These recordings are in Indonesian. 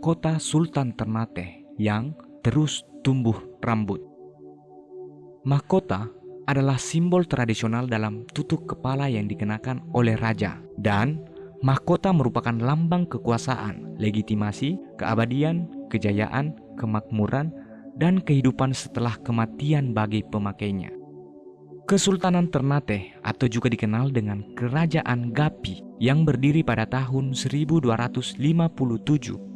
mahkota Sultan Ternate yang terus tumbuh rambut. Mahkota adalah simbol tradisional dalam tutup kepala yang dikenakan oleh raja, dan mahkota merupakan lambang kekuasaan, legitimasi, keabadian, kejayaan, kemakmuran, dan kehidupan setelah kematian bagi pemakainya. Kesultanan Ternate atau juga dikenal dengan Kerajaan Gapi yang berdiri pada tahun 1257,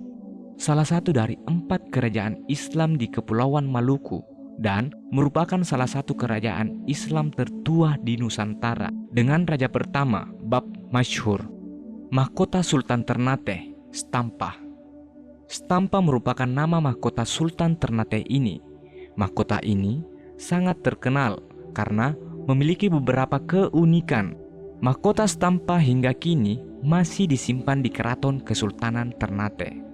salah satu dari 4 kerajaan Islam di Kepulauan Maluku dan merupakan salah satu kerajaan Islam tertua di Nusantara dengan raja pertama bab masyhur. Mahkota Sultan Ternate, Stampa. Stampa merupakan nama mahkota Sultan Ternate ini. Mahkota ini sangat terkenal karena memiliki beberapa keunikan. Mahkota Stampa hingga kini masih disimpan di Keraton Kesultanan Ternate.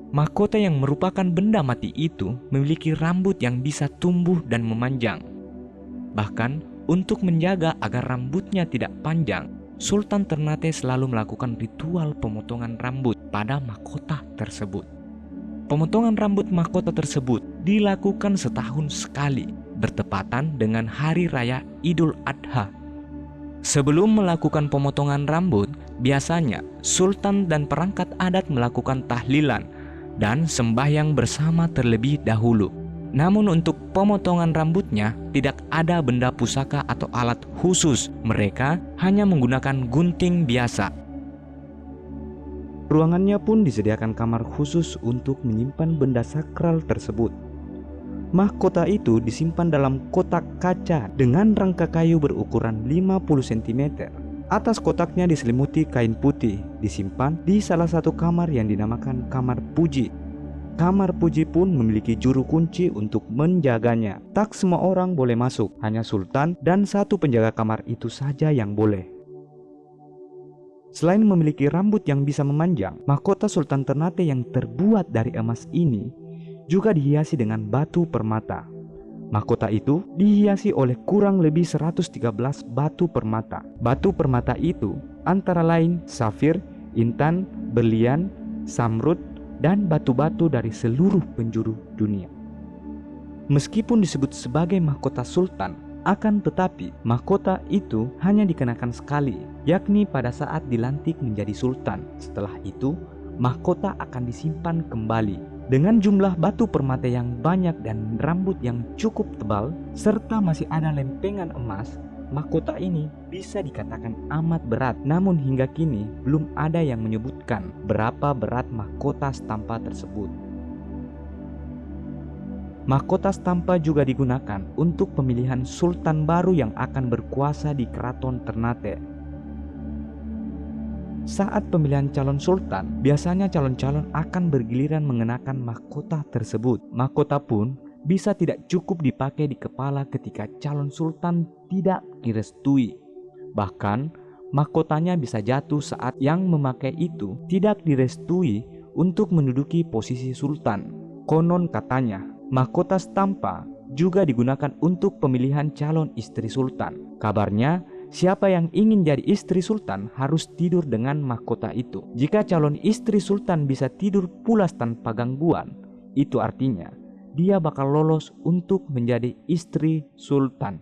Mahkota yang merupakan benda mati itu memiliki rambut yang bisa tumbuh dan memanjang. Bahkan untuk menjaga agar rambutnya tidak panjang, Sultan Ternate selalu melakukan ritual pemotongan rambut pada mahkota tersebut. Pemotongan rambut mahkota tersebut dilakukan setahun sekali, bertepatan dengan Hari Raya Idul Adha. Sebelum melakukan pemotongan rambut, biasanya sultan dan perangkat adat melakukan tahlilan dan sembahyang bersama terlebih dahulu. Namun untuk pemotongan rambutnya tidak ada benda pusaka atau alat khusus, mereka hanya menggunakan gunting biasa. Ruangannya pun disediakan kamar khusus untuk menyimpan benda sakral tersebut. Mahkota itu disimpan dalam kotak kaca dengan rangka kayu berukuran 50 cm. Atas kotaknya diselimuti kain putih, disimpan di salah satu kamar yang dinamakan Kamar Puji. Kamar Puji pun memiliki juru kunci untuk menjaganya. Tak semua orang boleh masuk, hanya sultan dan satu penjaga kamar itu saja yang boleh. Selain memiliki rambut yang bisa memanjang, mahkota Sultan Ternate yang terbuat dari emas ini juga dihiasi dengan batu permata. Mahkota itu dihiasi oleh kurang lebih 113 batu permata. Batu permata itu antara lain safir, intan, berlian, samrud, dan batu-batu dari seluruh penjuru dunia. Meskipun disebut sebagai mahkota sultan, akan tetapi mahkota itu hanya dikenakan sekali, yakni pada saat dilantik menjadi sultan. Setelah itu, mahkota akan disimpan kembali. Dengan jumlah batu permata yang banyak dan rambut yang cukup tebal, serta masih ada lempengan emas, mahkota ini bisa dikatakan amat berat. Namun hingga kini belum ada yang menyebutkan berapa berat mahkota Stampa tersebut. Mahkota Stampa juga digunakan untuk pemilihan sultan baru yang akan berkuasa di Keraton Ternate. Saat pemilihan calon sultan, biasanya calon-calon akan bergiliran mengenakan mahkota tersebut. Mahkota pun bisa tidak cukup dipakai di kepala ketika calon sultan tidak direstui. Bahkan, mahkotanya bisa jatuh saat yang memakai itu tidak direstui untuk menduduki posisi sultan. Konon katanya, mahkota Stampa juga digunakan untuk pemilihan calon istri sultan. Kabarnya, siapa yang ingin jadi istri sultan harus tidur dengan mahkota itu. Jika calon istri sultan bisa tidur pulas tanpa gangguan, itu artinya dia bakal lolos untuk menjadi istri sultan.